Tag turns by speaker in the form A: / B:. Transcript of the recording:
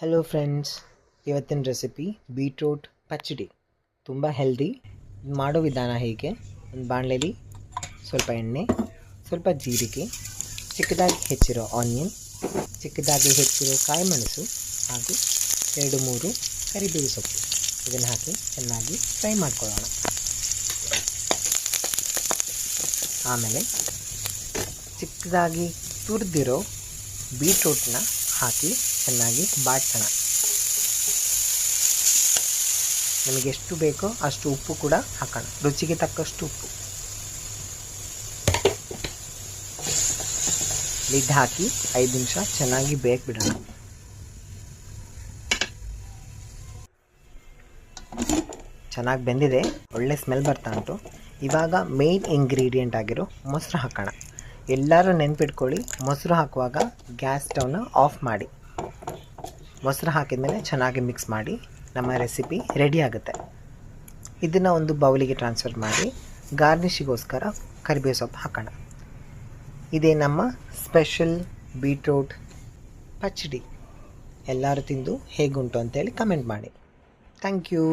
A: Hello friends, ಇವತ್ತಿನ recipe beetroot ಪಚ್ಚಡಿ. ತುಂಬ healthy. ಮಾಡೋ ವಿಧಾನ ಹೀಗೆ: ಒಂದು ಬಾಣಲೆಯಲ್ಲಿ ಸ್ವಲ್ಪ ಎಣ್ಣೆ, ಸ್ವಲ್ಪ ಜೀರಿಗೆ, ಚಿಕ್ಕದಾಗಿ ಹೆಚ್ಚಿರೋ ಆನಿಯನ್, ಚಿಕ್ಕದಾಗಿ ಹೆಚ್ಚಿರೋ ಕಾಯಿ ಮೆಣಸು ಹಾಗೂ 2-3 ಕರಿಬೇವು ಸೊಪ್ಪು ಇದನ್ನು ಹಾಕಿ ಚೆನ್ನಾಗಿ ಫ್ರೈ ಮಾಡ್ಕೊಳ್ಳೋಣ. ಆಮೇಲೆ ಚಿಕ್ಕದಾಗಿ ತುರಿದಿರೋ ಬೀಟ್ರೂಟ್ನ ಹಾಕಿ ಚೆನ್ನಾಗಿ ಬಾಡ್ಸೋಣ. ನಮಗೆ ಎಷ್ಟು ಬೇಕೋ ಅಷ್ಟು ಉಪ್ಪು ಕೂಡ ಹಾಕೋಣ, ರುಚಿಗೆ ತಕ್ಕಷ್ಟು ಉಪ್ಪು. ಲಿಡ್ ಹಾಕಿ 5 ನಿಮಿಷ ಚೆನ್ನಾಗಿ ಬೇಯಿಸ್ಬಿಡೋಣ. ಚೆನ್ನಾಗಿ ಬೆಂದಿದೆ, ಒಳ್ಳೆ ಸ್ಮೆಲ್ ಬರ್ತಾ ಉಂಟು. ಇವಾಗ ಮೇನ್ ಇಂಗ್ರೀಡಿಯೆಂಟ್ ಆಗಿರೋ ಮೊಸರು ಹಾಕೋಣ. ಎಲ್ಲರೂ ನೆನ್ಪಿಟ್ಕೊಳ್ಳಿ, ಮೊಸರು ಹಾಕುವಾಗ ಗ್ಯಾಸ್ ಸ್ಟವ್ನ ಆಫ್ ಮಾಡಿ. ಮೊಸರು ಹಾಕಿದ ಮೇಲೆ ಚೆನ್ನಾಗಿ ಮಿಕ್ಸ್ ಮಾಡಿ ನಮ್ಮ ರೆಸಿಪಿ ರೆಡಿ ಆಗುತ್ತೆ. ಇದನ್ನು ಒಂದು ಬೌಲಿಗೆ ಟ್ರಾನ್ಸ್ಫರ್ ಮಾಡಿ ಗಾರ್ನಿಷಿಗೋಸ್ಕರ ಕರಿಬೇವು ಸೊಪ್ಪು ಹಾಕೋಣ. ಇದೇ ನಮ್ಮ ಸ್ಪೆಷಲ್ ಬೀಟ್ರೂಟ್ ಪಚ್ಚಡಿ. ಎಲ್ಲರೂ ತಿಂದು ಹೇಗುಂಟು ಅಂತೇಳಿ ಕಮೆಂಟ್ ಮಾಡಿ. Thank you.